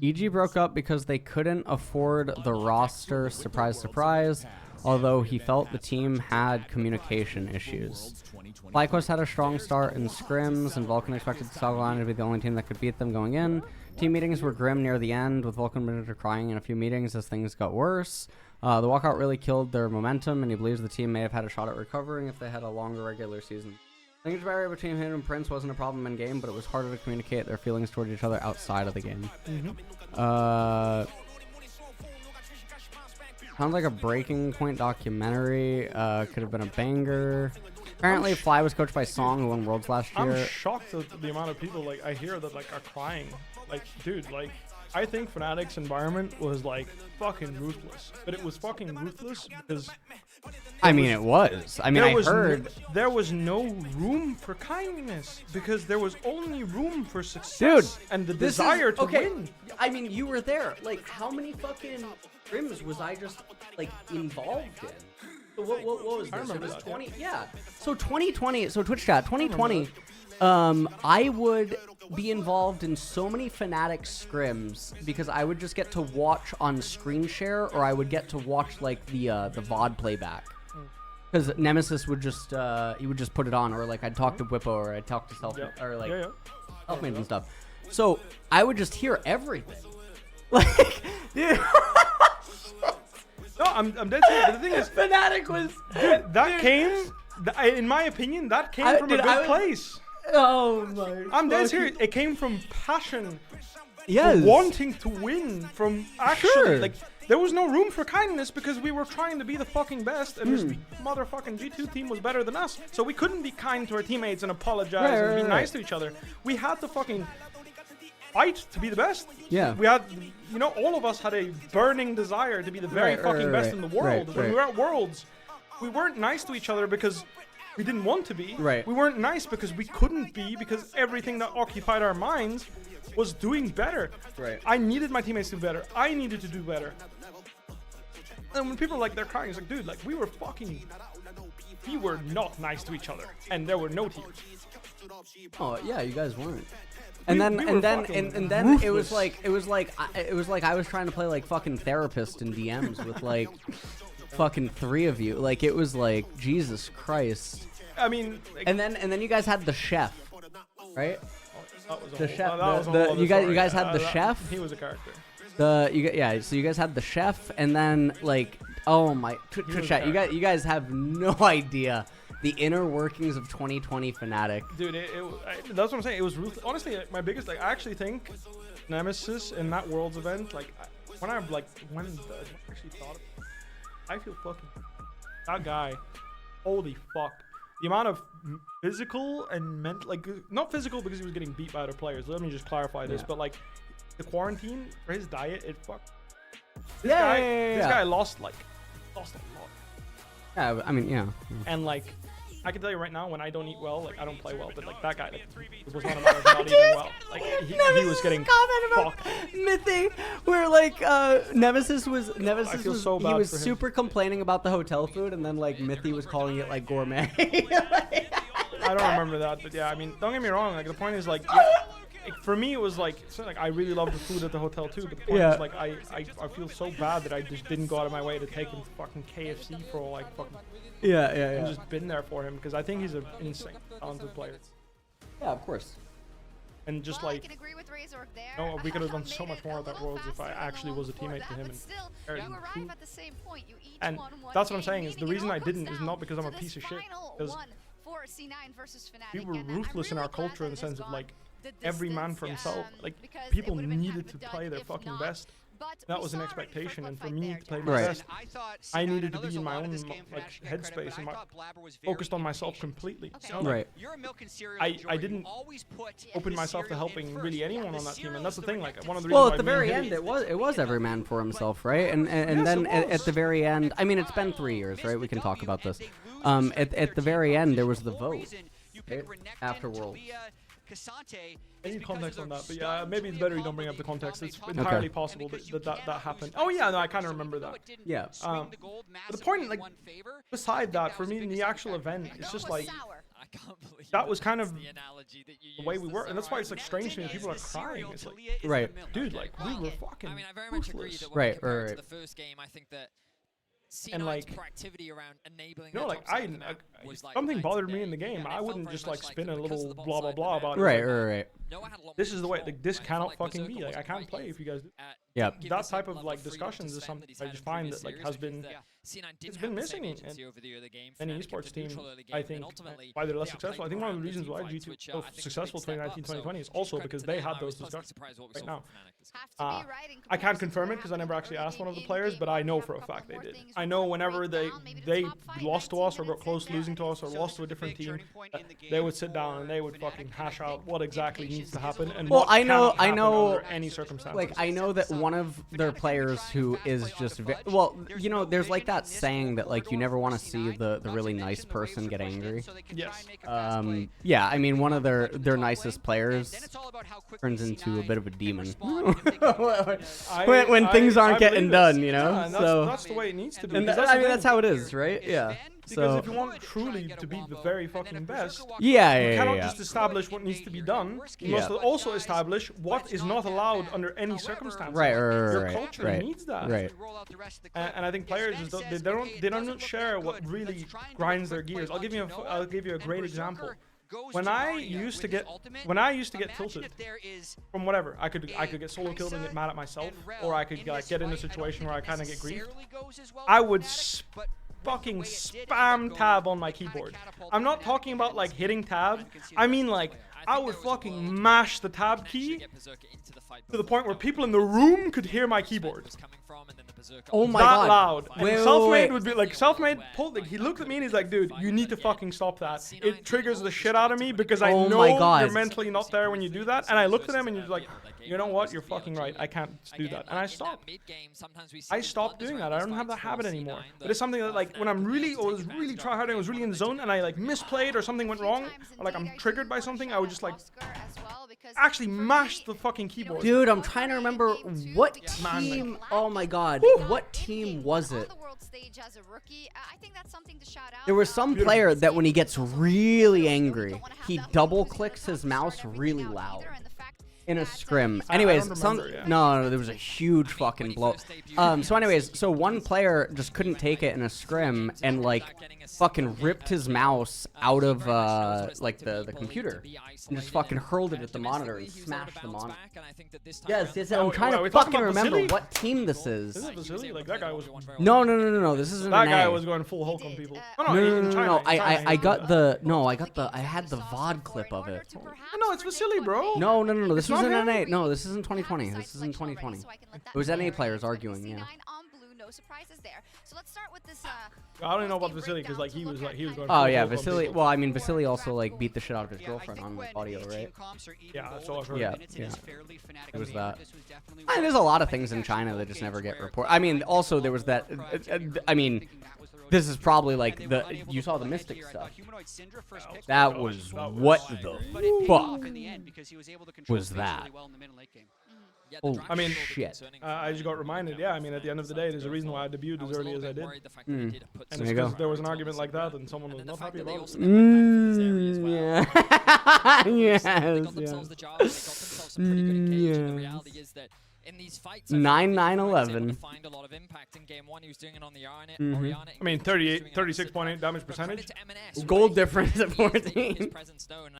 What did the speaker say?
EG broke up because they couldn't afford the roster, surprise, surprise, although he felt the team had communication issues. FlyQuest had a strong start in scrims, and Vulcan expected Stockline to be the only team that could beat them going in. Team meetings were grim near the end, with Vulcan manager crying in a few meetings as things got worse. The walkout really killed their momentum, and he believes the team may have had a shot at recovering if they had a longer regular season. Language barrier between him and Prince wasn't a problem in game, but it was harder to communicate their feelings toward each other outside of the game. Sounds like a Breaking Point documentary. Could have been a banger. Apparently, Fly was coached by Song, who won Worlds last year. I'm shocked at the amount of people like I hear that like are crying. Like, dude, like I think Fnatic's environment was like fucking ruthless, but it was fucking ruthless because. I mean, it was. I mean, I heard there was no room for kindness because there was only room for success, dude, and the desire to win. I mean, you were there. Like, how many fucking scrims was I just like involved in? So what was this? It was 20. Yeah. So 2020. So Twitch chat 2020. I would be involved in so many Fnatic scrims because I would just get to watch on screen share, or I would get to watch like the VOD playback. Because Nemesis would just he would just put it on, or like I'd talk to Bwipo, or I'd talk to or like Selfmade and stuff. So I would just hear everything. Like, dude. No, I'm dead serious. But the thing is, Fnatic was dude, that came. In my opinion, that came from a good place. Oh my! I'm dead serious. It came from passion. Yes. Wanting to win, from actually like there was no room for kindness because we were trying to be the fucking best, and this motherfucking G2 team was better than us, so we couldn't be kind to our teammates and apologize and be nice to each other. We had to fucking fight to be the best. Yeah. We had, you know, all of us had a burning desire to be the very fucking best in the world. When we were at Worlds, we weren't nice to each other because we didn't want to be. Right. We weren't nice because we couldn't be, because everything that occupied our minds was doing better. Right. I needed my teammates to do better. I needed to do better. And when people are like, they're crying, it's like, dude, like we were not nice to each other, and there were no tears. Oh yeah, you guys weren't. And then it was like I was trying to play like fucking therapist in DMs with like fucking 3 of you. Like it was like Jesus Christ. I mean, like, and then you guys had the chef, right? The chef. You guys had the chef. He was a character. So you guys had the chef, and then like, oh my, Twitch chat, you guys have no idea the inner workings of 2020 Fnatic. Dude, that's what I'm saying. It was ruthless. Honestly, my biggest, like, I actually think Nemesis in that Worlds event, like, when I actually thought of it, I feel fucking, that guy, holy fuck. The amount of physical and mental, like, not physical because he was getting beat by other players. Let me just clarify this, but like, the quarantine for his diet, it fucked. This guy lost a lot. Yeah, I mean, yeah. And like, I can tell you right now, when I don't eat well, like I don't play well, but like that guy, like, it was not a matter of not eating well. Like he was getting fucked. Mythy, where like Nemesis was so super complaining about the hotel food, and then like Mythy was calling it like gourmet. I don't remember that, but yeah, I mean, don't get me wrong. Like the point is like. For me, it was like I really love the food at the hotel too. But the point is like I feel so bad that I just didn't go out of my way to take him to fucking KFC for like fucking and just been there for him because I think he's an insane talented player. Yeah, of course. And just like, I can agree with Razor there. No, we could have done so much more at that Worlds if I actually was a teammate to him. And that's what I'm saying is the reason I didn't is not because I'm a piece of shit. Because we were ruthless in our culture in the sense of like. Every man for himself. Like people needed to play their fucking best. That was an expectation, and for me to play my best, I needed to be in my own like headspace and focused on myself completely. Right. I didn't open myself to helping really anyone on that team, and that's the thing. Like one of the reasons. Well, at the very end, it was every man for himself, right? And then at the very end, I mean, it's been 3 years, right? We can talk about this. At the very end, there was the vote after Worlds. I need context on that, but yeah, maybe it's better you don't bring up the context. It's entirely possible that happened. Oh yeah, no, I kind of remember that. Yeah. But the point, like, beside that, for me in the actual event, it's just like can't believe that was kind that's of the analogy that you the way used we to were, and that's why it's like summarize strange to me when people are crying. It's like, Right. dude, like we were fucking I mean, I very much agree ruthless. that when Right, we compare it right, to the first game, I think that And, C9's like, proactivity around enabling You know, their like top side of the map was, like, something night bothered and me in the day. game. And it I felt wouldn't very just much like like spin a because of little the bot blah blah side blah of the about map, it. Right, Like, right, right. Noah had a lot this more is the way. control, Like this and I felt cannot like fucking be. Berserker Like I wasn't can't quite play as- if you guys. Yeah. didn't give That the same type of level like freedom to discussions is spend something that he's I had just in find previous that like series, has which been is that C9 didn't it's have been the same missing agency in over the early game. any Fnatic esports kept it team. neutral early game, I and think ultimately why they're less they successful. I outplayed think one of the Moran in reasons team why fights, G2 which, so I think is a big successful step up. 2019 So 2020 is huge also credit because to they them. had I those was pleasantly discussions surprised what we right saw now. from Fnatic this game. I can't confirm it because I never actually asked one of the players, but I know for a fact they did. I know whenever they lost to us or got close to losing to us or lost to a different team, they would sit down and they would fucking hash out what exactly needs to happen and Well, what I know- cannot I happen know- under any circumstances. Like, I know that one of their players who is just well, you know, there's like that saying that like you never want to see the really nice person get angry. Yes. Yeah, I mean, one of their nicest players turns into a bit of a demon when things aren't getting done, you know. Yeah, and that's the way it needs to be. and because I mean, the that's thing. how it is, right? Yeah. Because So if you want truly to be the very fucking best, yeah, you yeah, cannot yeah. just establish what needs to be done. You must Yeah. also establish what is not allowed under any circumstances. Right, Your right, culture right, needs that. right. And I think players just they don't share what really grinds their gears. I'll give you a great example. When I used to get tilted from whatever, I could get solo killed and get mad at myself, or I could like get in a situation where I kind of get griefed. I would fucking spam tab on my keyboard. I'm not talking about like hitting tab. I mean like I would fucking mash the tab key to the point where people in the room could hear my keyboard. Oh my that god. loud. And Wait, Selfmade wait. would be like, Selfmade pulled, like, he looked at me and he's like, dude, you need to fucking stop that. It triggers the shit out of me because I Oh know my God. you're mentally not there when you do that. And I looked at him and he's like, you know what? You're fucking right. I can't do that. And I stopped. I stopped doing that. I don't have that habit anymore. But it's something that like when I was really tryharding, I was really in the zone and I like misplayed or something went wrong or like I'm triggered by something, I would just like actually mash the fucking keyboard. Dude, I'm trying to remember what Man, like- team. Oh my god, what team was it? There was some player that when he gets really angry, he double clicks his mouse really loud in a scrim. Anyways, don't some remember, yeah. no, there was a huge fucking blow. So anyways, so one player just couldn't take it in a scrim and like fucking ripped his mouse out of like the computer and just fucking hurled it at the monitor and smashed the monitor. Yes, I'm trying are to we talking fucking about remember Vasily? what team this This is. is Vasily. Like that guy was. No. This isn't That an guy A. was going full Hulk on people. No. in China, in China, I he got did the I had the VOD clip of it. No, it's Vasily, bro. No. This was not in him? NA. No, this is in 2020. This is in 2020. It was NA players arguing, yeah. No surprises there. So let's start with this. I don't even know about Vasily because like he was going. Oh full yeah, Hulk on Vasily. people. Well, I mean, Vasily also like beat the shit out of his girlfriend on audio, right? Yeah, that's all I've heard. Yeah. It was that. I mean, there's a lot of things in China that just never get reported. I mean, also there was that. I mean, this is probably like you saw the Mystic stuff. That was what the fuck was that? Holy I mean, shit. I just got reminded. Yeah, I mean, at the end of the day, there's a reason why I debuted as early as I did, and There it's you go. because there was an argument like that, and someone was not happy about it. Yeah. Yes. Yeah. In these fights, 9-9-11. find a lot of impact in game one. He was doing it on the Orion. I mean, 36.8 damage percentage. Gold difference at His 14. presence known.